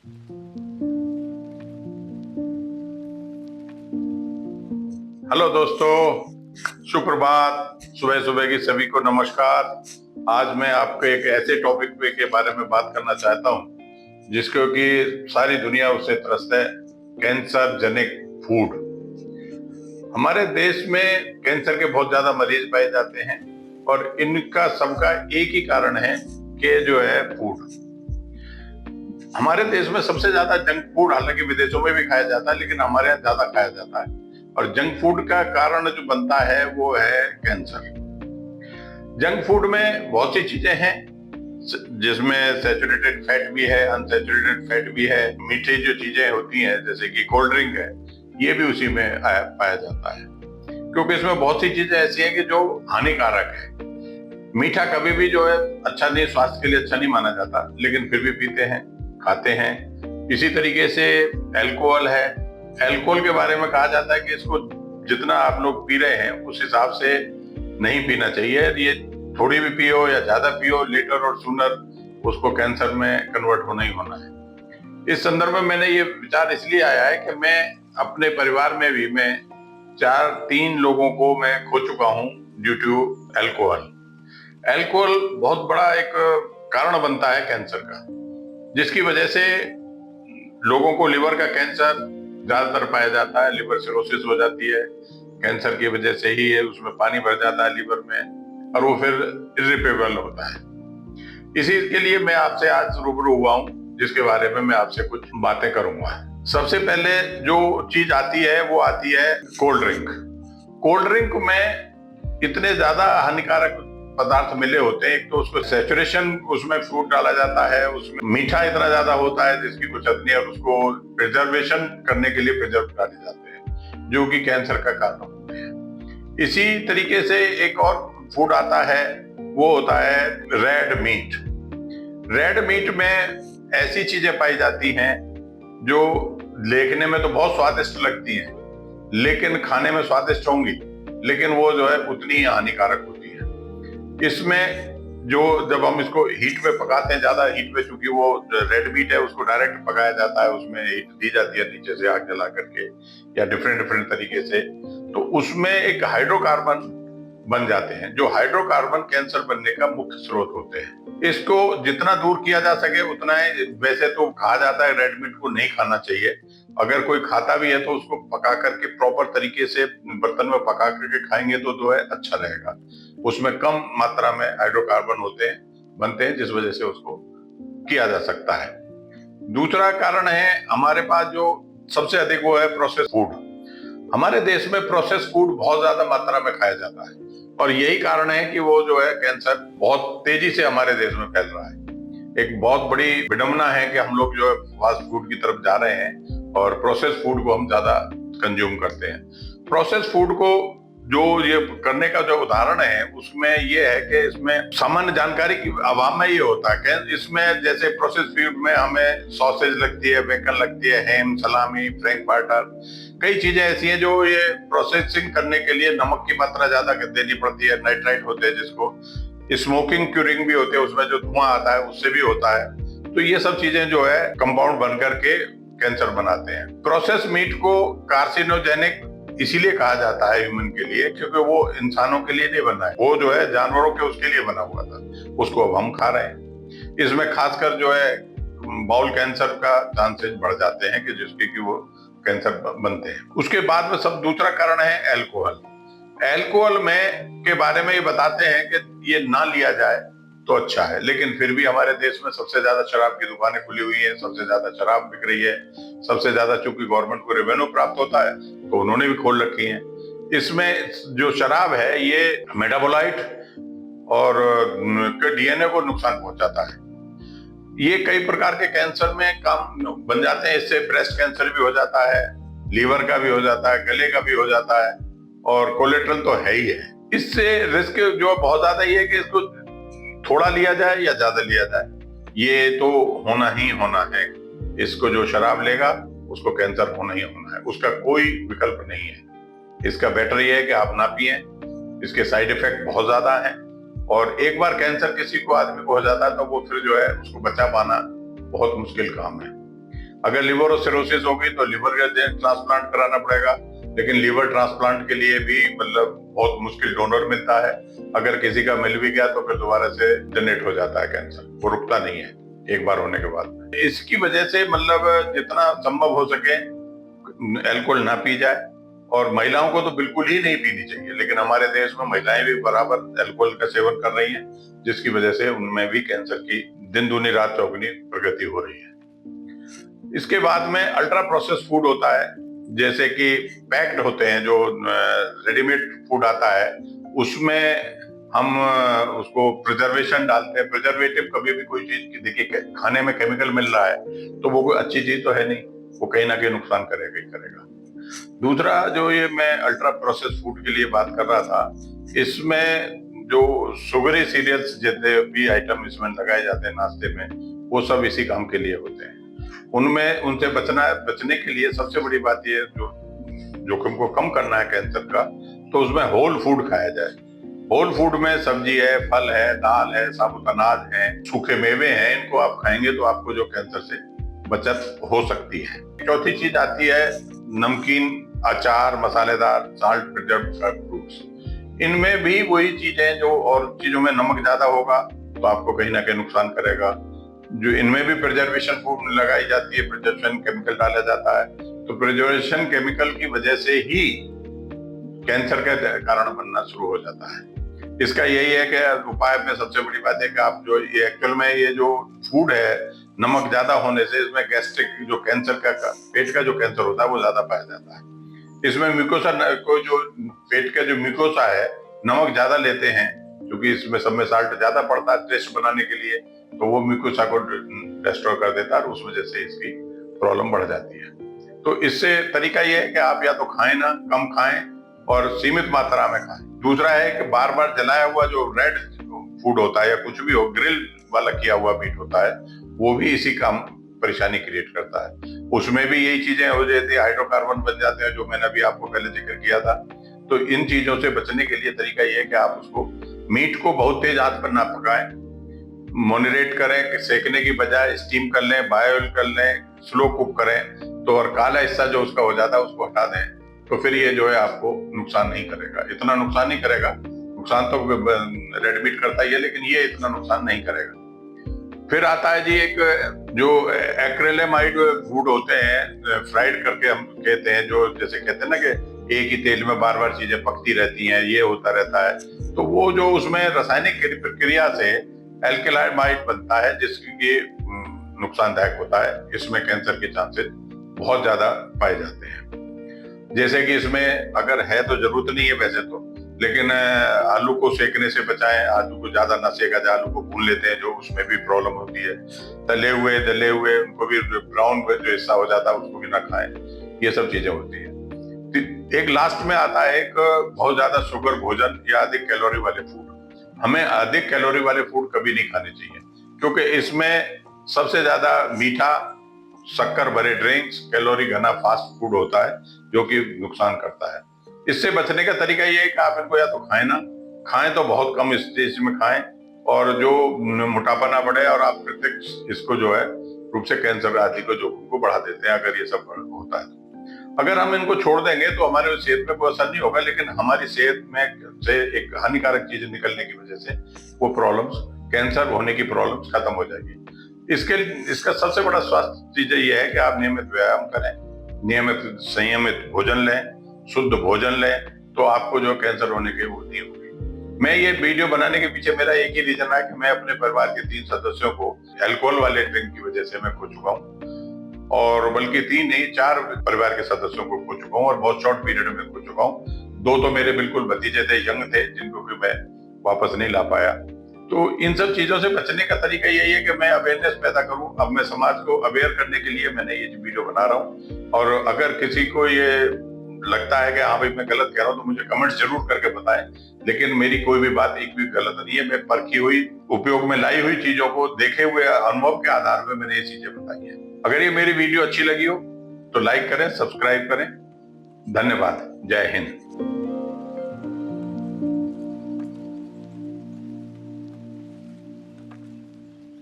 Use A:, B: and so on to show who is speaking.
A: Hello दोस्तों, सुप्रभात। सुबह सुबह की सभी को नमस्कार। आज मैं आपको एक ऐसे टॉपिक पे के बारे में बात करना चाहता हूँ जिसको कि सारी दुनिया उससे त्रस्त है, कैंसर जनित फूड। हमारे देश में कैंसर के बहुत ज्यादा मरीज पाए जाते हैं और इनका सबका एक ही कारण है कि जो है फूड। हमारे देश में सबसे ज्यादा जंक फूड, हालांकि विदेशों में भी खाया जाता है लेकिन हमारे यहाँ ज्यादा खाया जाता है, और जंक फूड का कारण जो बनता है वो है कैंसर। जंक फूड में बहुत सी चीजें हैं जिसमें सैचुरेटेड फैट भी है, अनसैचुरेटेड फैट भी है। मीठी जो चीजें होती हैं जैसे कि कोल्ड ड्रिंक है, ये भी उसी में पाया जाता है, क्योंकि इसमें बहुत सी चीजें ऐसी हैं कि जो हानिकारक है। मीठा कभी भी जो है अच्छा नहीं, स्वास्थ्य के लिए अच्छा नहीं माना जाता, लेकिन फिर भी पीते हैं, खाते हैं। इसी तरीके से अल्कोहल है। अल्कोहल के बारे में कहा जाता है कि इसको जितना आप लोग पी रहे हैं उस हिसाब से नहीं पीना चाहिए। ये थोड़ी भी पियो या ज्यादा पियो, लेटर और सूनर उसको कैंसर में कन्वर्ट होना ही होना है। इस संदर्भ में मैंने ये विचार इसलिए आया है कि मैं अपने परिवार में भी मैं 3 लोगों को मैं खो चुका हूं ड्यू टू अल्कोहल। अल्कोहल बहुत बड़ा एक कारण बनता है कैंसर का, जिसकी वजह से लोगों को लिवर का कैंसर ज्यादातर पाया जाता है। लिवर सिरोसिस हो जाती है कैंसर की वजह से ही है, उसमें पानी भर जाता है लिवर में और वो फिर इरिपेबल होता है। इसी के लिए मैं आपसे आज रूबरू हुआ हूं, जिसके बारे में मैं आपसे कुछ बातें करूंगा। सबसे पहले जो चीज आती है वो आती है कोल्ड ड्रिंक। कोल्ड ड्रिंक में इतने ज्यादा हानिकारक पदार्थ मिले होते हैं। एक तो उसको सैचुरेशन, उसमें फ्रूट डाला जाता है, उसमें मीठा इतना ज्यादा होता है जिसकी कुछ हद नहीं, और उसको प्रिजर्वेशन करने के लिए प्रिजर्व डाले जाते हैं जो कि कैंसर का कारण होते हैं। इसी तरीके से एक और फूड आता है, वो होता है रेड मीट। रेड मीट में ऐसी चीजें पाई जाती हैं जो देखने में तो बहुत स्वादिष्ट लगती हैं, लेकिन खाने में स्वादिष्ट होंगी, लेकिन वो जो है उतनी ही हानिकारक होती है। इसमें जो जब हम इसको हीट पे पकाते हैं, ज्यादा हीट पे, चूंकि वो रेड मीट है उसको डायरेक्ट पकाया जाता है, उसमें हीट दी जाती है नीचे से आग जला करके या डिफरेंट तरीके से, तो उसमें एक हाइड्रोकार्बन बन जाते हैं, जो हाइड्रोकार्बन कैंसर बनने का मुख्य स्रोत होते हैं। इसको जितना दूर किया जा सके उतना ही। वैसे तो कहा जाता है रेड मीट को नहीं खाना चाहिए, अगर कोई खाता भी है तो उसको पका करके प्रॉपर तरीके से बर्तन में पका करके खाएंगे तो जो है अच्छा रहेगा। उसमें कम मात्रा में हाइड्रोकार्बन बनते हैं, जिस वजह से उसको किया जा सकता है। दूसरा कारण है हमारे पास जो सबसे अधिक वो है प्रोसेस फूड। हमारे देश में प्रोसेस फूड बहुत ज्यादा मात्रा में खाया जाता है, और यही कारण है कि वो जो है कैंसर बहुत तेजी से हमारे देश में फैल रहा है। एक बहुत बड़ी विडंबना है कि हम लोग जो है फास्ट फूड की तरफ जा रहे हैं और प्रोसेस फूड को हम ज्यादा कंज्यूम करते हैं। प्रोसेस फूड को जो ये करने का जो उदाहरण है उसमें ये है कि इसमें सामान्य जानकारी की अभाव में ये होता है कि इसमें जैसे प्रोसेस फूड में हमें सॉसेज लगती है, बेकन लगती है, हैम, सलामी, फ्रैंकफर्टर, कई चीजें ऐसी हैं जो ये प्रोसेसिंग करने के लिए नमक की मात्रा ज्यादा देनी पड़ती है, नाइट्राइट होते हैं, जिसको स्मोकिंग क्यूरिंग भी होते हैं, उसमें जो धुआं आता है उससे भी होता है। तो ये सब चीजें जो है कंपाउंड बन करके कैंसर बनाते हैं। प्रोसेस मीट को कार्सिनोजेनिक इसीलिए कहा जाता है ह्यूमन के लिए, क्योंकि वो इंसानों के लिए नहीं बना है, वो जो है जानवरों के उसके लिए बना हुआ था, उसको अब हम खा रहे हैं। इसमें खासकर जो है बाउल कैंसर का चांसेस बढ़ जाते हैं कि जिसके कि वो कैंसर बनते हैं। उसके बाद में सब दूसरा कारण है अल्कोहल। अल्कोहल में के बारे में ये बताते हैं कि ये ना लिया जाए तो अच्छा है, लेकिन फिर भी हमारे देश में सबसे ज्यादा शराब की दुकानें खुली हुई हैं, सबसे ज्यादा शराब बिक रही है, सबसे ज्यादा चूंकि गवर्नमेंट को रेवेन्यू प्राप्त होता है तो उन्होंने भी खोल रखी है। इसमें जो शराब है ये मेटाबोलाइट और के डीएनए को नुकसान पहुंचाता है। ये कई प्रकार के कैंसर में काम बन जाते हैं। इससे ब्रेस्ट कैंसर भी हो जाता है, लीवर का भी हो जाता है, गले का भी हो जाता है, और कोलेस्ट्रॉल तो है ही है। इससे रिस्क जो बहुत ज्यादा ये है कि इसको थोड़ा लिया जाए या ज्यादा लिया जाए, ये तो होना ही होना है। इसको जो शराब लेगा उसको कैंसर होना ही होना है, उसका कोई विकल्प नहीं है। इसका बेटर ये है कि आप ना पिए, इसके साइड इफेक्ट बहुत ज्यादा हैं, और एक बार कैंसर किसी को आदमी को हो जाता है तो वो फिर जो है उसको बचा पाना बहुत मुश्किल काम है। अगर लिवर और सिरोसिस हो गई तो लिवर का ट्रांसप्लांट कराना पड़ेगा, लेकिन लिवर ट्रांसप्लांट के लिए भी मतलब बहुत मुश्किल डोनर मिलता है। अगर किसी का मिल भी गया तो फिर दोबारा से जनरेट हो जाता है कैंसर, वो रुकता नहीं है एक बार होने के बाद। इसकी वजह से मतलब जितना संभव हो सके अल्कोहल ना पी जाए, और महिलाओं को तो बिल्कुल ही नहीं पीनी चाहिए, लेकिन हमारे देश में महिलाएं भी बराबर अल्कोहल का सेवन कर रही हैं, जिसकी वजह से उनमें भी कैंसर की दिन दूनी रात चौगुनी प्रगति हो रही है। इसके बाद में अल्ट्रा प्रोसेस फूड होता है, जैसे कि पैक्ड होते हैं, जो रेडीमेड फूड आता है, उसमें हम उसको प्रिजर्वेशन डालते हैं। प्रिजर्वेटिव कभी भी कोई चीज, देखिए खाने में केमिकल मिल रहा है तो वो कोई अच्छी चीज तो है नहीं, वो कहीं ना कहीं नुकसान करेगा ही करेगा। दूसरा, जो ये मैं अल्ट्रा प्रोसेस फूड के लिए बात कर रहा था, इसमें जो शुगरी सीरियल्स जितने भी आइटम इसमें लगाए जाते हैं नाश्ते में, वो सब इसी काम के लिए होते हैं। उनमें उनसे बचने के लिए सबसे बड़ी बात ये, जो जोखिम को कम करना है कैंसर का, तो उसमें होल फूड खाया जाए। होल फूड में सब्जी है, फल है, दाल है, साबुत अनाज है, सूखे मेवे हैं, इनको आप खाएंगे तो आपको जो कैंसर से बचत हो सकती है। चौथी चीज आती है नमकीन, अचार, मसालेदार, साल्ट प्रिजर्व्ड फ्रूट्स। इनमें भी वही चीजें, जो और चीजों में नमक ज्यादा होगा तो आपको कहीं ना कहीं नुकसान करेगा। जो इनमें भी प्रिजर्वेशन फूड लगाई जाती है, प्रिजर्वेशन केमिकल डाला जाता है, तो प्रिजर्वेशन केमिकल की वजह से ही कैंसर का कारण बनना शुरू हो जाता है। इसका यही है कि उपाय में सबसे बड़ी बात है कि आप जो ये एक्चुअल में ये जो फूड है, नमक ज्यादा होने से इसमें गैस्ट्रिक जो कैंसर का पेट का जो कैंसर होता है वो ज्यादा पाया जाता है। इसमें म्यूकोसा को, जो पेट का जो म्यूकोसा है, नमक ज्यादा लेते हैं क्योंकि इसमें सब में साल्ट ज्यादा पड़ता है टेस्ट बनाने के लिए, तो वो म्यूकोसा को डिस्ट्रॉय कर देता है और उस वजह से इसकी प्रॉब्लम बढ़ जाती है। तो इससे तरीका ये है कि आप या तो खाएं ना, कम खाएं और सीमित मात्रा में खाएं। दूसरा है कि बार बार जलाया हुआ जो रेड फूड होता है या कुछ भी हो, ग्रिल वाला किया हुआ मीट होता है, वो भी इसी काम परेशानी क्रिएट करता है। उसमें भी यही चीजें हो जाती है, हाइड्रोकार्बन बन जाते हैं, जो मैंने अभी आपको पहले जिक्र किया था। तो इन चीजों से बचने के लिए तरीका ये है कि आप उसको, मीट को बहुत तेज आंच पर ना पकाएं, मॉडरेट करें, कि सेकने की बजाय स्टीम कर लें, बॉयल कर लें, स्लो कुक करें, तो और काला हिस्सा जो उसका हो जाता है उसको हटा दें, तो फिर ये जो है आपको नुकसान नहीं करेगा। इतना नुकसान नहीं करेगा, नुकसान तो रेड मीट करता ही है, लेकिन ये इतना नुकसान नहीं करेगा। फिर आता है जी एक जो एक्रेलेमाइड फूड होते हैं, फ्राइड करके हम कहते हैं, जो जैसे कहते हैं ना कि एक ही तेल में बार बार चीजें पकती रहती हैं, ये होता रहता है, तो वो जो उसमें रासायनिक प्रक्रिया से एल्केलामाइड बनता है, जिसकी नुकसानदायक होता है। इसमें कैंसर के चांसेस बहुत ज्यादा पाए जाते हैं। जैसे कि इसमें अगर है तो जरूरत नहीं है वैसे तो, लेकिन आलू को सेकने से बचाएं, आलू को ज्यादा ना सेका जाए, आलू को भून लेते हैं जो उसमें भी प्रॉब्लम होती है। तले हुए उनको भी ब्राउन जो हिस्सा हो जाता है उसको भी ना खाएं, ये सब चीजें होती है। एक लास्ट में आता है एक बहुत ज्यादा शुगर भोजन या अधिक कैलोरी वाले फूड। हमें अधिक कैलोरी वाले फूड कभी नहीं खाने चाहिए, क्योंकि इसमें सबसे ज्यादा मीठा, शक्कर भरे ड्रिंक्स, कैलोरी घना फास्ट फूड होता है जो कि नुकसान करता है। इससे बचने का तरीका ये है कि आप इनको या तो खाएं ना, खाएं तो बहुत कम स्टेज में खाएं, और जो मोटापा ना बढ़े, और आप प्रत्यक्ष इसको जो है रूप से कैंसर आदि को जोखिम को बढ़ा देते हैं अगर ये सब होता है। अगर हम इनको छोड़ देंगे तो हमारे सेहत में कोई असर नहीं होगा, लेकिन हमारी सेहत में से एक हानिकारक चीजें निकलने की वजह से वो प्रॉब्लम्स, कैंसर होने की प्रॉब्लम्स खत्म हो जाएगी। इसका सबसे बड़ा स्वास्थ्य चीज ये है कि आप नियमित व्यायाम करें, नियमित संयमित भोजन लें, शुद्ध भोजन लें, तो आपको जो कैंसर होने की वो नहीं होगी। मैं ये वीडियो बनाने के पीछे मेरा एक ही रीजन है कि मैं अपने परिवार के 3 सदस्यों को अल्कोहल वाले ड्रिंक की वजह से मैं खो चुका हूँ, और बल्कि 3 नहीं 4 परिवार के सदस्यों को खो चुका हूँ, और बहुत शॉर्ट पीरियड में खो चुका हूँ। 2 तो मेरे बिल्कुल भतीजे थे, यंग थे, जिनको भी मैं वापस नहीं ला पाया। तो इन सब चीजों से बचने का तरीका यही है कि मैं अवेयरनेस पैदा करूं। अब मैं समाज को अवेयर करने के लिए मैंने ये वीडियो बना रहा हूं, और अगर किसी को ये लगता है कि हाँ भाई मैं गलत कह रहा हूं, तो मुझे कमेंट जरूर करके बताएं। लेकिन मेरी कोई भी बात एक भी गलत नहीं है, मैं परखी हुई, उपयोग में लाई हुई चीजों को, देखे हुए अनुभव के आधार पर मैंने ये चीजें बताई है। अगर ये मेरी वीडियो अच्छी लगी हो तो लाइक करें, सब्सक्राइब करें। धन्यवाद। जय हिंद।